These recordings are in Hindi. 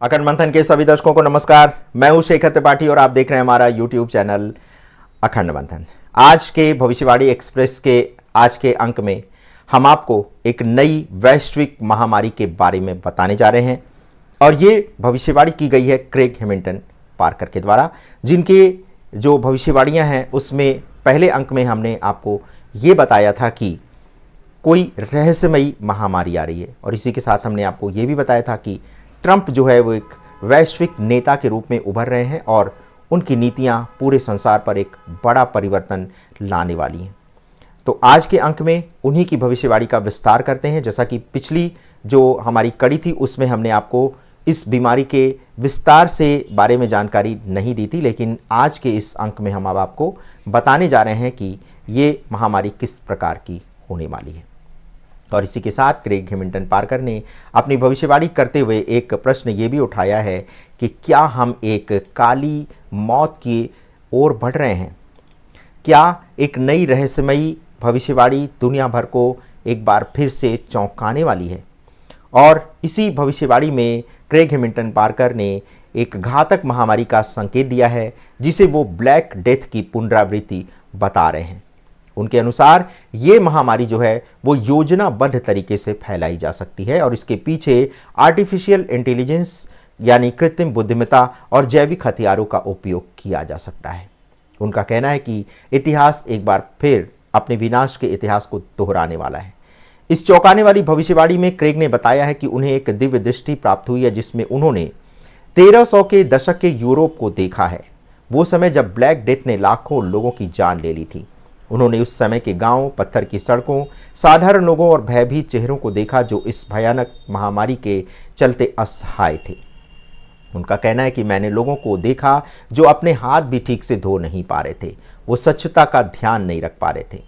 अखंड मंथन के सभी दर्शकों को नमस्कार। मैं हूं शेखर त्रिपाठी और आप देख रहे हैं हमारा यूट्यूब चैनल अखंड मंथन। आज के भविष्यवाणी एक्सप्रेस के आज के अंक में हम आपको एक नई वैश्विक महामारी के बारे में बताने जा रहे हैं और ये भविष्यवाणी की गई है क्रेग हैमिल्टन पार्कर के द्वारा, जिनके जो भविष्यवाणियां हैं उसमें पहले अंक में हमने आपको ये बताया था कि कोई रहस्यमयी महामारी आ रही है और इसी के साथ हमने आपको ये भी बताया था कि ट्रंप जो है वो एक वैश्विक नेता के रूप में उभर रहे हैं और उनकी नीतियां पूरे संसार पर एक बड़ा परिवर्तन लाने वाली हैं। तो आज के अंक में उन्हीं की भविष्यवाणी का विस्तार करते हैं। जैसा कि पिछली जो हमारी कड़ी थी उसमें हमने आपको इस बीमारी के विस्तार से बारे में जानकारी नहीं दी थी, लेकिन आज के इस अंक में हम अब आपको बताने जा रहे हैं कि ये महामारी किस प्रकार की होने वाली है। और इसी के साथ क्रेग हैमिल्टन पार्कर ने अपनी भविष्यवाणी करते हुए एक प्रश्न ये भी उठाया है कि क्या हम एक काली मौत की ओर बढ़ रहे हैं? क्या एक नई रहस्यमयी भविष्यवाणी दुनिया भर को एक बार फिर से चौंकाने वाली है? और इसी भविष्यवाणी में क्रेग हैमिल्टन पार्कर ने एक घातक महामारी का संकेत दिया है जिसे वो ब्लैक डेथ की पुनरावृत्ति बता रहे हैं। उनके अनुसार ये महामारी जो है वो योजनाबद्ध तरीके से फैलाई जा सकती है और इसके पीछे आर्टिफिशियल इंटेलिजेंस यानी कृत्रिम बुद्धिमत्ता और जैविक हथियारों का उपयोग किया जा सकता है। उनका कहना है कि इतिहास एक बार फिर अपने विनाश के इतिहास को दोहराने वाला है। इस चौंकाने वाली भविष्यवाणी में क्रेग ने बताया है कि उन्हें एक दिव्य दृष्टि प्राप्त हुई है जिसमें उन्होंने 1300 के दशक के यूरोप को देखा है, वो समय जब ब्लैक डेथ ने लाखों लोगों की जान ले ली थी। उन्होंने उस समय के गांव, पत्थर की सड़कों, साधारण लोगों और भयभीत चेहरों को देखा जो इस भयानक महामारी के चलते असहाय थे। उनका कहना है कि मैंने लोगों को देखा जो अपने हाथ भी ठीक से धो नहीं पा रहे थे, वो स्वच्छता का ध्यान नहीं रख पा रहे थे।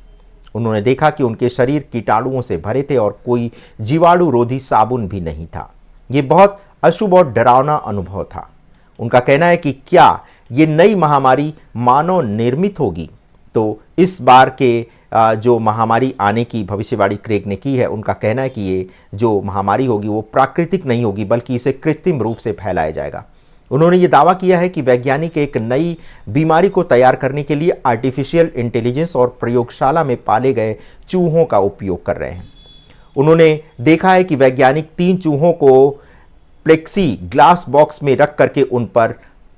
उन्होंने देखा कि उनके शरीर कीटाणुओं से भरे थे और कोई जीवाणु रोधी साबुन भी नहीं था। ये बहुत अशुभ और डरावना अनुभव था। उनका कहना है कि क्या ये नई महामारी मानव निर्मित होगी? तो इस बार के जो महामारी आने की भविष्यवाणी क्रेग ने की है, उनका कहना है कि ये जो महामारी होगी वो प्राकृतिक नहीं होगी बल्कि इसे कृत्रिम रूप से फैलाया जाएगा। उन्होंने ये दावा किया है कि वैज्ञानिक एक नई बीमारी को तैयार करने के लिए आर्टिफिशियल इंटेलिजेंस और प्रयोगशाला में पाले गए चूहों का उपयोग कर रहे हैं। उन्होंने देखा है कि वैज्ञानिक 3 चूहों को प्लेक्सी ग्लास बॉक्स में रख करके उन पर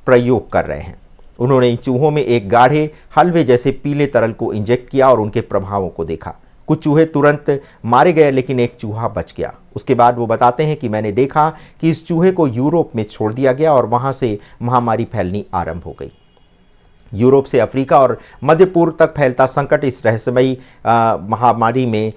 प्रयोग कर रहे हैं। उन्होंने इन चूहों में एक गाढ़े हलवे जैसे पीले तरल को इंजेक्ट किया और उनके प्रभावों को देखा। कुछ चूहे तुरंत मारे गए लेकिन एक चूहा बच गया। उसके बाद वो बताते हैं कि मैंने देखा कि इस चूहे को यूरोप में छोड़ दिया गया और वहां से महामारी फैलनी आरंभ हो गई। यूरोप से अफ्रीका और मध्य पूर्व तक फैलता संकट इस रहस्यमयी महामारी में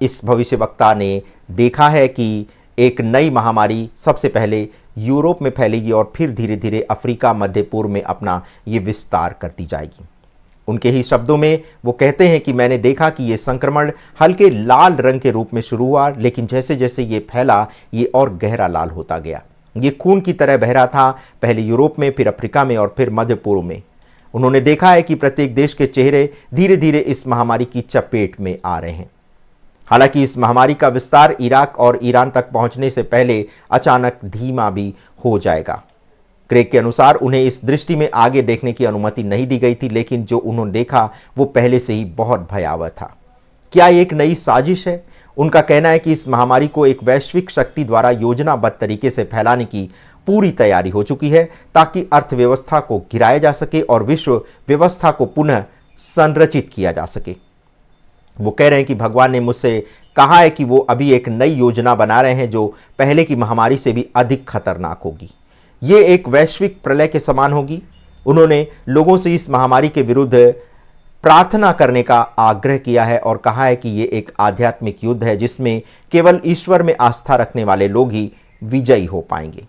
इस भविष्यवक्ता ने देखा है कि एक नई महामारी सबसे पहले यूरोप में फैलेगी और फिर धीरे धीरे अफ्रीका, मध्य पूर्व में अपना ये विस्तार करती जाएगी। उनके ही शब्दों में वो कहते हैं कि मैंने देखा कि ये संक्रमण हल्के लाल रंग के रूप में शुरू हुआ, लेकिन जैसे जैसे ये फैला ये और गहरा लाल होता गया। ये खून की तरह बह रहा था, पहले यूरोप में, फिर अफ्रीका में और फिर मध्य पूर्व में। उन्होंने देखा है कि प्रत्येक देश के चेहरे धीरे धीरे इस महामारी की चपेट में आ रहे हैं। हालांकि इस महामारी का विस्तार इराक और ईरान तक पहुंचने से पहले अचानक धीमा भी हो जाएगा। क्रेग के अनुसार उन्हें इस दृष्टि में आगे देखने की अनुमति नहीं दी गई थी, लेकिन जो उन्होंने देखा वो पहले से ही बहुत भयावह था। क्या एक नई साजिश है? उनका कहना है कि इस महामारी को एक वैश्विक शक्ति द्वारा योजनाबद्ध तरीके से फैलाने की पूरी तैयारी हो चुकी है ताकि अर्थव्यवस्था को गिराया जा सके और विश्व व्यवस्था को पुनः संरचित किया जा सके। वो कह रहे हैं कि भगवान ने मुझसे कहा है कि वो अभी एक नई योजना बना रहे हैं जो पहले की महामारी से भी अधिक खतरनाक होगी। ये एक वैश्विक प्रलय के समान होगी। उन्होंने लोगों से इस महामारी के विरुद्ध प्रार्थना करने का आग्रह किया है और कहा है कि ये एक आध्यात्मिक युद्ध है जिसमें केवल ईश्वर में आस्था रखने वाले लोग ही विजयी हो पाएंगे।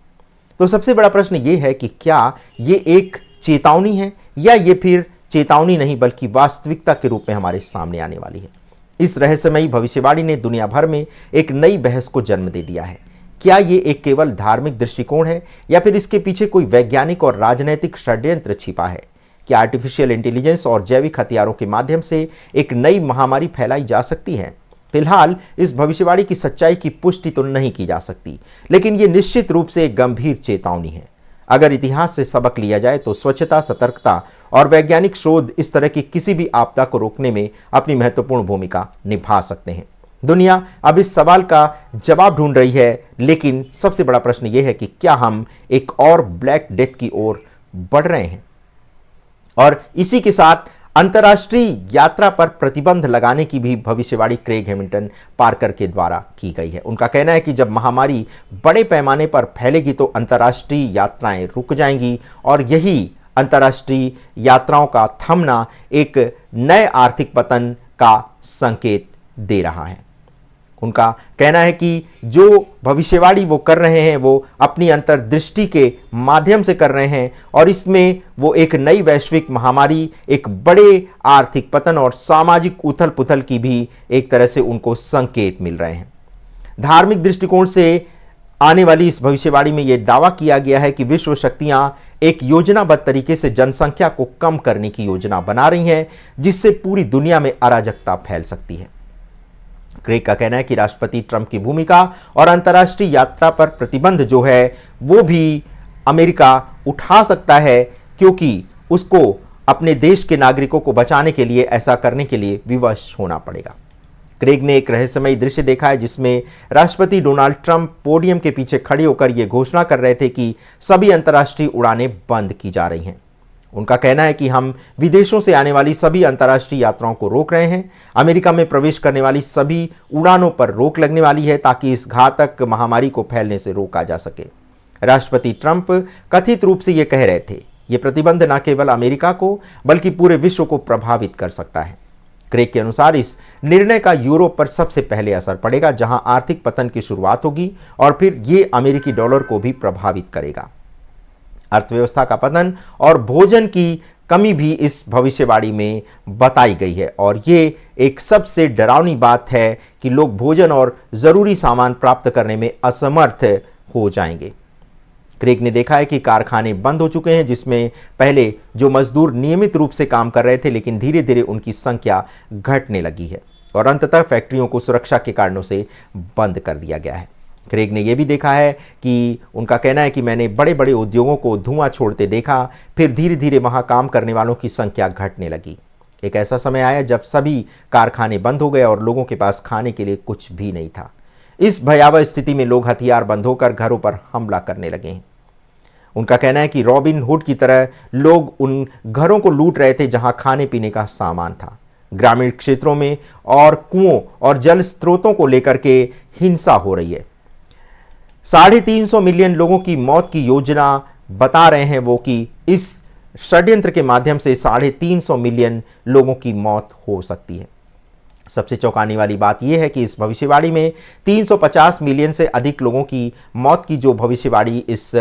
तो सबसे बड़ा प्रश्न ये है कि क्या ये एक चेतावनी है या ये फिर चेतावनी नहीं बल्कि वास्तविकता के रूप में हमारे सामने आने वाली है। इस रहस्यमयी भविष्यवाणी ने दुनिया भर में एक नई बहस को जन्म दे दिया है। क्या ये एक केवल धार्मिक दृष्टिकोण है या फिर इसके पीछे कोई वैज्ञानिक और राजनैतिक षड्यंत्र छिपा है? क्या आर्टिफिशियल इंटेलिजेंस और जैविक हथियारों के माध्यम से एक नई महामारी फैलाई जा सकती है? फिलहाल इस भविष्यवाणी की सच्चाई की पुष्टि तो नहीं की जा सकती, लेकिन ये निश्चित रूप से एक गंभीर चेतावनी है। अगर इतिहास से सबक लिया जाए तो स्वच्छता, सतर्कता और वैज्ञानिक शोध इस तरह की किसी भी आपदा को रोकने में अपनी महत्वपूर्ण भूमिका निभा सकते हैं। दुनिया अब इस सवाल का जवाब ढूंढ रही है, लेकिन सबसे बड़ा प्रश्न यह है कि क्या हम एक और ब्लैक डेथ की ओर बढ़ रहे हैं? और इसी के साथ अंतर्राष्ट्रीय यात्रा पर प्रतिबंध लगाने की भी भविष्यवाणी क्रेग हैमिल्टन पार्कर के द्वारा की गई है। उनका कहना है कि जब महामारी बड़े पैमाने पर फैलेगी तो अंतर्राष्ट्रीय यात्राएं रुक जाएंगी और यही अंतर्राष्ट्रीय यात्राओं का थमना एक नए आर्थिक पतन का संकेत दे रहा है। उनका कहना है कि जो भविष्यवाणी वो कर रहे हैं वो अपनी अंतर्दृष्टि के माध्यम से कर रहे हैं और इसमें वो एक नई वैश्विक महामारी, एक बड़े आर्थिक पतन और सामाजिक उथल पुथल की भी एक तरह से उनको संकेत मिल रहे हैं। धार्मिक दृष्टिकोण से आने वाली इस भविष्यवाणी में यह दावा किया गया है कि विश्व शक्तियां एक योजनाबद्ध तरीके से जनसंख्या को कम करने की योजना बना रही हैं, जिससे पूरी दुनिया में अराजकता फैल सकती है। क्रेग का कहना है कि राष्ट्रपति ट्रंप की भूमिका और अंतर्राष्ट्रीय यात्रा पर प्रतिबंध जो है वो भी अमेरिका उठा सकता है, क्योंकि उसको अपने देश के नागरिकों को बचाने के लिए ऐसा करने के लिए विवश होना पड़ेगा। क्रेग ने एक रहस्यमयी दृश्य देखा है जिसमें राष्ट्रपति डोनाल्ड ट्रंप पोडियम के पीछे खड़े होकर यह घोषणा कर रहे थे कि सभी अंतर्राष्ट्रीय उड़ानें बंद की जा रही हैं। उनका कहना है कि हम विदेशों से आने वाली सभी अंतर्राष्ट्रीय यात्राओं को रोक रहे हैं। अमेरिका में प्रवेश करने वाली सभी उड़ानों पर रोक लगने वाली है ताकि इस घातक महामारी को फैलने से रोका जा सके। राष्ट्रपति ट्रंप कथित रूप से ये कह रहे थे, ये प्रतिबंध न केवल अमेरिका को बल्कि पूरे विश्व को प्रभावित कर सकता है। क्रेग के अनुसार इस निर्णय का यूरोप पर सबसे पहले असर पड़ेगा, जहां आर्थिक पतन की शुरुआत होगी और फिर ये अमेरिकी डॉलर को भी प्रभावित करेगा। अर्थव्यवस्था का पतन और भोजन की कमी भी इस भविष्यवाणी में बताई गई है और ये एक सबसे डरावनी बात है कि लोग भोजन और ज़रूरी सामान प्राप्त करने में असमर्थ हो जाएंगे। क्रेग ने देखा है कि कारखाने बंद हो चुके हैं जिसमें पहले जो मजदूर नियमित रूप से काम कर रहे थे, लेकिन धीरे धीरे उनकी संख्या घटने लगी है और अंततः फैक्ट्रियों को सुरक्षा के कारणों से बंद कर दिया गया है। क्रेग ने यह भी देखा है कि उनका कहना है कि मैंने बड़े बड़े उद्योगों को धुआं छोड़ते देखा, फिर धीरे धीरे वहां काम करने वालों की संख्या घटने लगी। एक ऐसा समय आया जब सभी कारखाने बंद हो गए और लोगों के पास खाने के लिए कुछ भी नहीं था। इस भयावह स्थिति में लोग हथियार बंद होकर घरों पर हमला करने लगे हैं। उनका कहना है कि रॉबिन हुड की तरह लोग उन घरों को लूट रहे थे जहां खाने पीने का सामान था। ग्रामीण क्षेत्रों में और कुओं और जल स्रोतों को लेकर के हिंसा हो रही है। 350 मिलियन लोगों की मौत की योजना बता रहे हैं वो कि इस षड्यंत्र के माध्यम से 350 मिलियन लोगों की मौत हो सकती है। सबसे चौंकाने वाली बात यह है कि इस भविष्यवाणी में 350 मिलियन से अधिक लोगों की मौत की जो भविष्यवाणी इस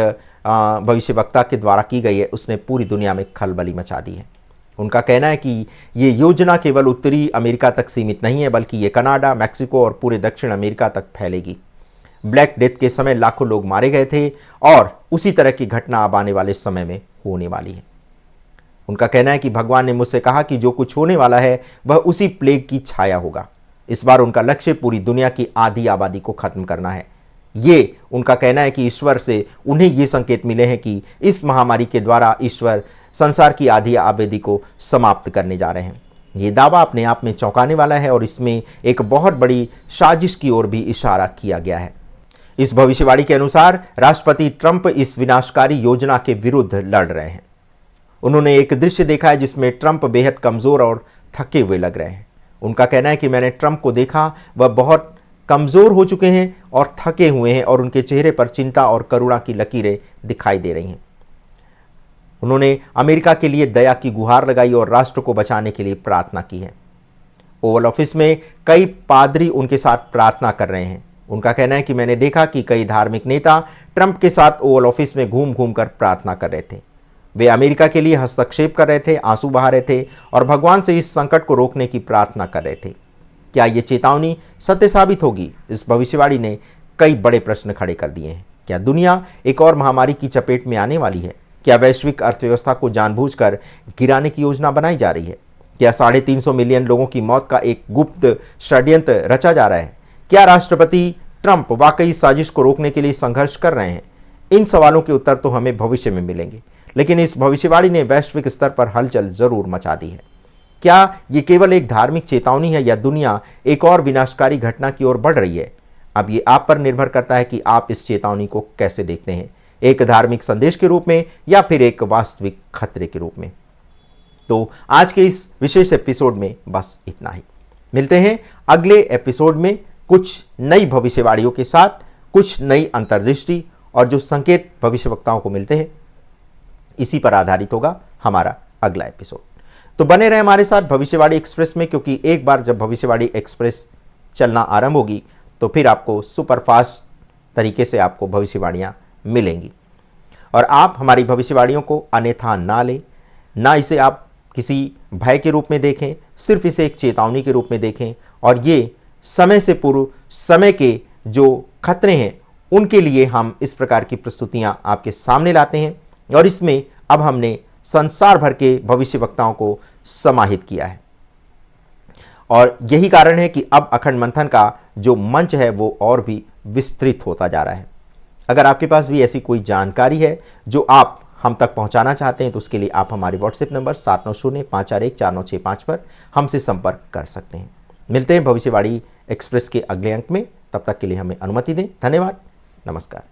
भविष्यवक्ता के द्वारा की गई है उसने पूरी दुनिया में खलबली मचा दी है। उनका कहना है कि ये योजना केवल उत्तरी अमेरिका तक सीमित नहीं है बल्कि ये कनाडा, मैक्सिको और पूरे दक्षिण अमेरिका तक फैलेगी। ब्लैक डेथ के समय लाखों लोग मारे गए थे और उसी तरह की घटना अब आने वाले समय में होने वाली है। उनका कहना है कि भगवान ने मुझसे कहा कि जो कुछ होने वाला है वह उसी प्लेग की छाया होगा। इस बार उनका लक्ष्य पूरी दुनिया की आधी आबादी को खत्म करना है। ये उनका कहना है कि ईश्वर से उन्हें ये संकेत मिले हैं कि इस महामारी के द्वारा ईश्वर संसार की आधी आबादी को समाप्त करने जा रहे हैं। ये दावा अपने आप में चौंकाने वाला है और इसमें एक बहुत बड़ी साजिश की ओर भी इशारा किया गया है। इस भविष्यवाणी के अनुसार राष्ट्रपति ट्रंप इस विनाशकारी योजना के विरुद्ध लड़ रहे हैं। उन्होंने एक दृश्य देखा है जिसमें ट्रंप बेहद कमजोर और थके हुए लग रहे हैं। उनका कहना है कि मैंने ट्रंप को देखा, वह बहुत कमजोर हो चुके हैं और थके हुए हैं और उनके चेहरे पर चिंता और करुणा की लकीरें दिखाई दे रही हैं। उन्होंने अमेरिका के लिए दया की गुहार लगाई और राष्ट्र को बचाने के लिए प्रार्थना की है। ओवल ऑफिस में कई पादरी उनके साथ प्रार्थना कर रहे हैं। उनका कहना है कि मैंने देखा कि कई धार्मिक नेता ट्रंप के साथ ओवल ऑफिस में घूम घूम कर प्रार्थना कर रहे थे। वे अमेरिका के लिए हस्तक्षेप कर रहे थे, आंसू बहा रहे थे और भगवान से इस संकट को रोकने की प्रार्थना कर रहे थे। क्या ये चेतावनी सत्य साबित होगी? इस भविष्यवाणी ने कई बड़े प्रश्न खड़े कर दिए हैं। क्या दुनिया एक और महामारी की चपेट में आने वाली है? क्या वैश्विक अर्थव्यवस्था को जानबूझकर गिराने की योजना बनाई जा रही है? क्या 350 मिलियन लोगों की मौत का एक गुप्त षड्यंत्र रचा जा रहा है? क्या राष्ट्रपति ट्रंप वाकई साजिश को रोकने के लिए संघर्ष कर रहे हैं? इन सवालों के उत्तर तो हमें भविष्य में मिलेंगे, लेकिन इस भविष्यवाणी ने वैश्विक स्तर पर हलचल जरूर मचा दी है। क्या ये केवल एक धार्मिक चेतावनी है या दुनिया एक और विनाशकारी घटना की ओर बढ़ रही है? अब ये आप पर निर्भर करता है कि आप इस चेतावनी को कैसे देखते हैं, एक धार्मिक संदेश के रूप में या फिर एक वास्तविक खतरे के रूप में। तो आज के इस विशेष एपिसोड में बस इतना ही। मिलते हैं अगले एपिसोड में कुछ नई भविष्यवाणियों के साथ, कुछ नई अंतर्दृष्टि और जो संकेत भविष्यवक्ताओं को मिलते हैं, इसी पर आधारित होगा हमारा अगला एपिसोड। तो बने रहे हमारे साथ भविष्यवाणी एक्सप्रेस में, क्योंकि एक बार जब भविष्यवाणी एक्सप्रेस चलना आरंभ होगी तो फिर आपको सुपरफास्ट तरीके से आपको भविष्यवाणियाँ मिलेंगी। और आप हमारी भविष्यवाणियों को अन्यथा ना लें, ना इसे आप किसी भय के रूप में देखें, सिर्फ इसे एक चेतावनी के रूप में देखें। और ये समय से पूर्व समय के जो खतरे हैं उनके लिए हम इस प्रकार की प्रस्तुतियाँ आपके सामने लाते हैं, और इसमें अब हमने संसार भर के भविष्यवक्ताओं को समाहित किया है। और यही कारण है कि अब अखंड मंथन का जो मंच है वो और भी विस्तृत होता जा रहा है। अगर आपके पास भी ऐसी कोई जानकारी है जो आप हम तक पहुंचाना चाहते हैं, तो उसके लिए आप हमारे व्हाट्सएप नंबर 7905414965 पर हमसे संपर्क कर सकते हैं। मिलते हैं भविष्यवाणी एक्सप्रेस के अगले अंक में, तब तक के लिए हमें अनुमति दें। धन्यवाद, नमस्कार।